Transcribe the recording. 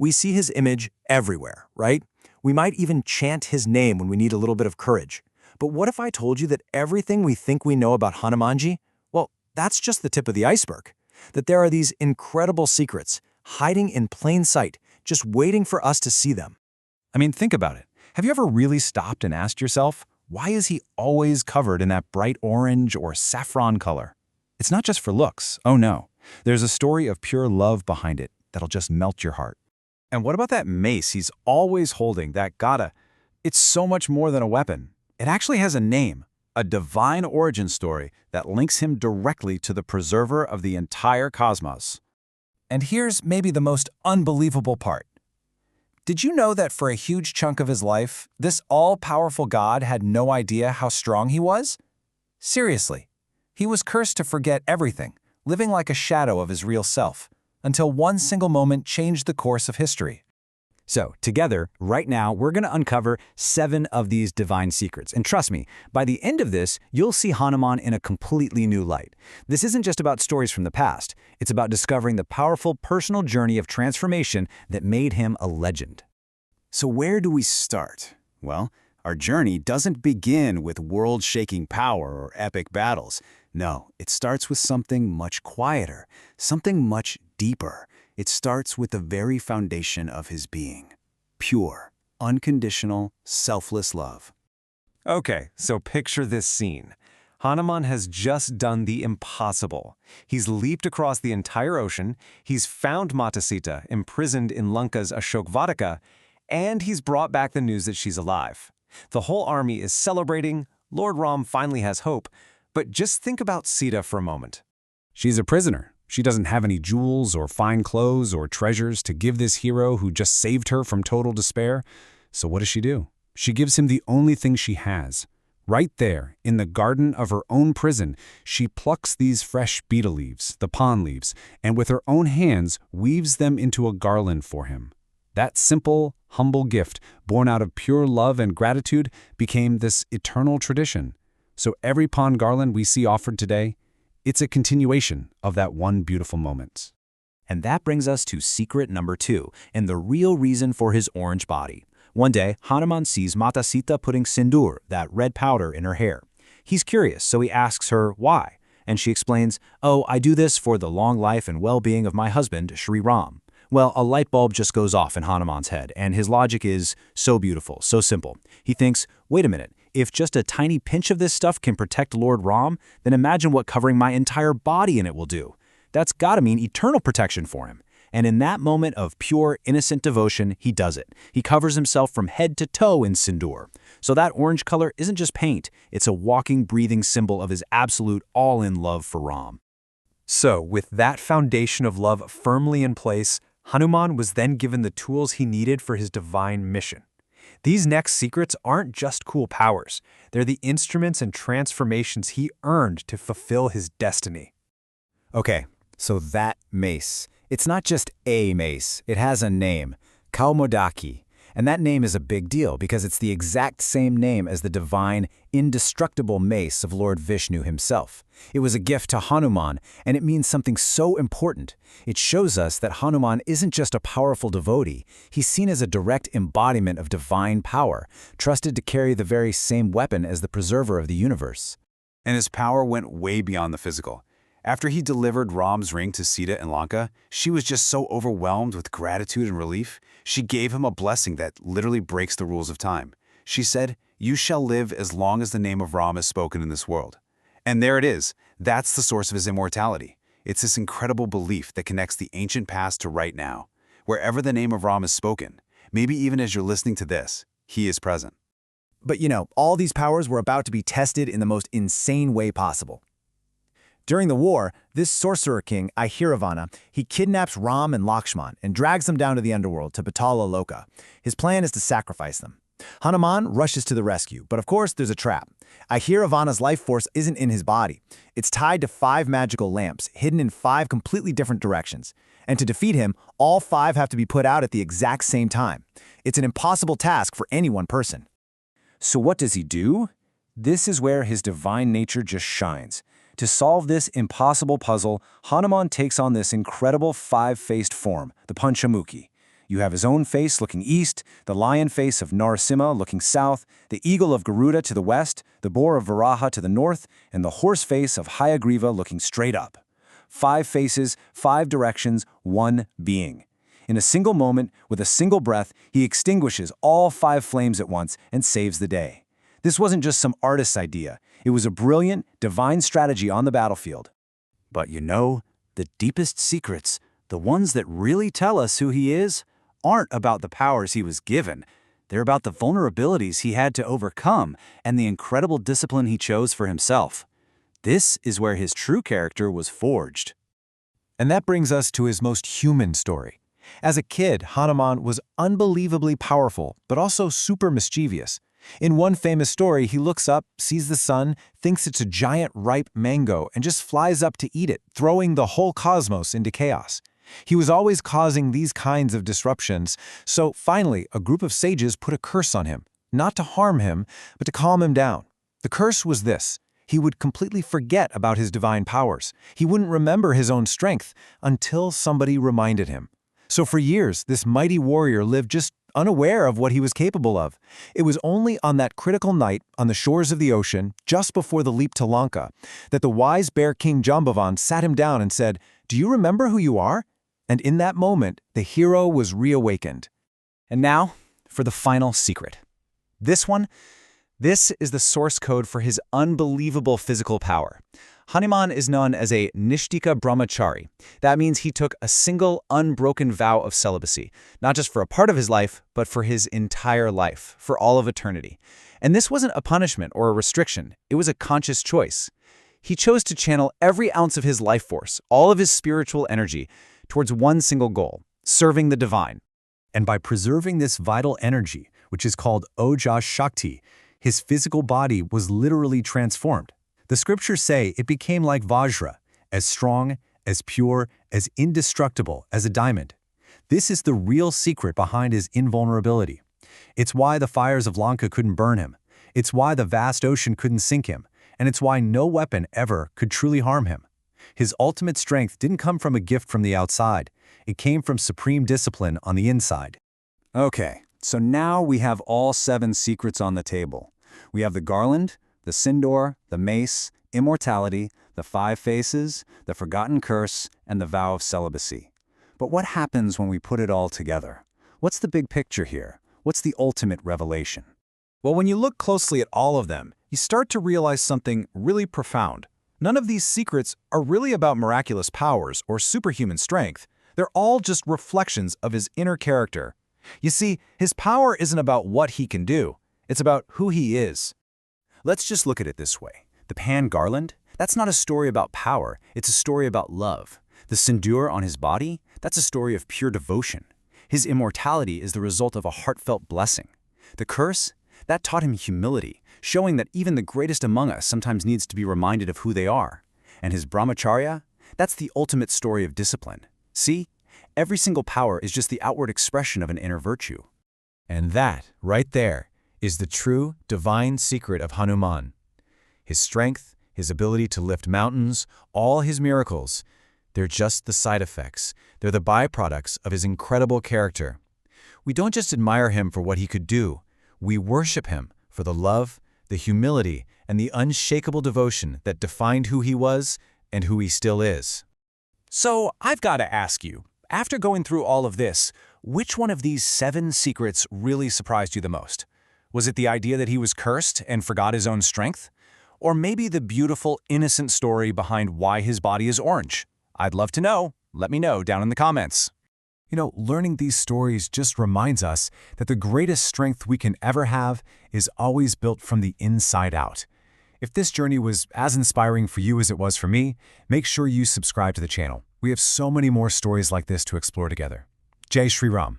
We see his image everywhere, right? We might even chant his name when we need a little bit of courage. But what if I told you that everything we think we know about Hanuman Ji, well, that's just the tip of the iceberg. That there are these incredible secrets hiding in plain sight, just waiting for us to see them. I mean, think about it. Have you ever really stopped and asked yourself, why is he always covered in that bright orange or saffron color? It's not just for looks, oh no. There's a story of pure love behind it that'll just melt your heart. And what about that mace he's always holding, that Gada? It's so much more than a weapon. It actually has a name, a divine origin story that links him directly to the preserver of the entire cosmos. And here's maybe the most unbelievable part. Did you know that for a huge chunk of his life, this all-powerful god had no idea how strong he was? Seriously, he was cursed to forget everything, living like a shadow of his real self, until one single moment changed the course of history. So, together, right now, we're going to uncover 7 of these divine secrets. And trust me, by the end of this, you'll see Hanuman in a completely new light. This isn't just about stories from the past. It's about discovering the powerful personal journey of transformation that made him a legend. So where do we start? Well, our journey doesn't begin with world-shaking power or epic battles. No, it starts with something much quieter, something much deeper. It starts with the very foundation of his being. Pure, unconditional, selfless love. Okay, so picture this scene. Hanuman has just done the impossible. He's leaped across the entire ocean, he's found Mata Sita imprisoned in Lanka's Ashokvataka, and he's brought back the news that she's alive. The whole army is celebrating, Lord Ram finally has hope, but just think about Sita for a moment. She's a prisoner. She doesn't have any jewels or fine clothes or treasures to give this hero who just saved her from total despair. So what does she do? She gives him the only thing she has. Right there, in the garden of her own prison, she plucks these fresh betel leaves, the paan leaves, and with her own hands weaves them into a garland for him. That simple, humble gift, born out of pure love and gratitude, became this eternal tradition. So every paan garland we see offered today, it's a continuation of that one beautiful moment. And that brings us to secret number 2, and the real reason for his orange body. One day, Hanuman sees Mata Sita putting Sindoor, that red powder, in her hair. He's curious, so he asks her why. And she explains, "Oh, I do this for the long life and well-being of my husband, Shri Ram." Well, a light bulb just goes off in Hanuman's head, and his logic is so beautiful, so simple. He thinks, wait a minute, if just a tiny pinch of this stuff can protect Lord Ram, then imagine what covering my entire body in it will do. That's gotta mean eternal protection for him. And in that moment of pure, innocent devotion, he does it. He covers himself from head to toe in Sindoor. So that orange color isn't just paint, it's a walking, breathing symbol of his absolute all-in love for Ram. So, with that foundation of love firmly in place, Hanuman was then given the tools he needed for his divine mission. These next secrets aren't just cool powers. They're the instruments and transformations he earned to fulfill his destiny. Okay, so that mace. It's not just a mace. It has a name, Kaumodaki. And that name is a big deal because it's the exact same name as the divine, indestructible mace of Lord Vishnu himself. It was a gift to Hanuman, and it means something so important. It shows us that Hanuman isn't just a powerful devotee. He's seen as a direct embodiment of divine power, trusted to carry the very same weapon as the preserver of the universe. And his power went way beyond the physical. After he delivered Ram's ring to Sita in Lanka, she was just so overwhelmed with gratitude and relief, she gave him a blessing that literally breaks the rules of time. She said, "You shall live as long as the name of Ram is spoken in this world." And there it is. That's the source of his immortality. It's this incredible belief that connects the ancient past to right now. Wherever the name of Ram is spoken, maybe even as you're listening to this, he is present. But all these powers were about to be tested in the most insane way possible. During the war, this sorcerer king, Aihiravana, he kidnaps Ram and Lakshman and drags them down to the underworld to Patala Loka. His plan is to sacrifice them. Hanuman rushes to the rescue, but of course there's a trap. Aihiravana's life force isn't in his body. It's tied to 5 magical lamps, hidden in 5 completely different directions. And to defeat him, all 5 have to be put out at the exact same time. It's an impossible task for any one person. So what does he do? This is where his divine nature just shines. To solve this impossible puzzle, Hanuman takes on this incredible 5-faced form, the Panchamukhi. You have his own face looking east, the lion face of Narasimha looking south, the eagle of Garuda to the west, the boar of Varaha to the north, and the horse face of Hayagriva looking straight up. 5 faces, 5 directions, 1 being. In a single moment, with a single breath, he extinguishes all 5 flames at once and saves the day. This wasn't just some artist's idea. It was a brilliant, divine strategy on the battlefield. But you know, the deepest secrets, the ones that really tell us who he is, aren't about the powers he was given. They're about the vulnerabilities he had to overcome and the incredible discipline he chose for himself. This is where his true character was forged. And that brings us to his most human story. As a kid, Hanuman was unbelievably powerful, but also super mischievous. In one famous story, he looks up, sees the sun, thinks it's a giant ripe mango, and just flies up to eat it, throwing the whole cosmos into chaos. He was always causing these kinds of disruptions, so finally a group of sages put a curse on him, not to harm him, but to calm him down. The curse was this: he would completely forget about his divine powers. He wouldn't remember his own strength until somebody reminded him. So for years, this mighty warrior lived just unaware of what he was capable of. It was only on that critical night on the shores of the ocean, just before the leap to Lanka, that the wise bear king Jambavan sat him down and said, "Do you remember who you are?" And in that moment, the hero was reawakened. And now, for the final secret. This is the source code for his unbelievable physical power. Hanuman is known as a Nishtika Brahmachari. That means he took a single, unbroken vow of celibacy, not just for a part of his life, but for his entire life, for all of eternity. And this wasn't a punishment or a restriction. It was a conscious choice. He chose to channel every ounce of his life force, all of his spiritual energy, towards one single goal: serving the divine. And by preserving this vital energy, which is called Oja Shakti, his physical body was literally transformed. The scriptures say it became like Vajra, as strong, as pure, as indestructible as a diamond. This is the real secret behind his invulnerability. It's why the fires of Lanka couldn't burn him. It's why the vast ocean couldn't sink him. And it's why no weapon ever could truly harm him. His ultimate strength didn't come from a gift from the outside. It came from supreme discipline on the inside. Okay, so now we have all 7 secrets on the table. We have the garland, the Sindoor, the mace, immortality, the 5 faces, the forgotten curse, and the vow of celibacy. But what happens when we put it all together? What's the big picture here? What's the ultimate revelation? Well, when you look closely at all of them, you start to realize something really profound. None of these secrets are really about miraculous powers or superhuman strength. They're all just reflections of his inner character. You see, his power isn't about what he can do. It's about who he is. Let's just look at it this way. The paan garland? That's not a story about power. It's a story about love. The Sindoor on his body? That's a story of pure devotion. His immortality is the result of a heartfelt blessing. The curse? That taught him humility, showing that even the greatest among us sometimes needs to be reminded of who they are. And his brahmacharya? That's the ultimate story of discipline. See? Every single power is just the outward expression of an inner virtue. And that, right there, is the true, divine secret of Hanuman. His strength, his ability to lift mountains, all his miracles, they're just the side effects. They're the byproducts of his incredible character. We don't just admire him for what he could do. We worship him for the love, the humility, and the unshakable devotion that defined who he was and who he still is. So I've got to ask you, after going through all of this, which one of these 7 secrets really surprised you the most? Was it the idea that he was cursed and forgot his own strength? Or maybe the beautiful, innocent story behind why his body is orange? I'd love to know. Let me know down in the comments. You know, learning these stories just reminds us that the greatest strength we can ever have is always built from the inside out. If this journey was as inspiring for you as it was for me, make sure you subscribe to the channel. We have so many more stories like this to explore together. Jai Shri Ram.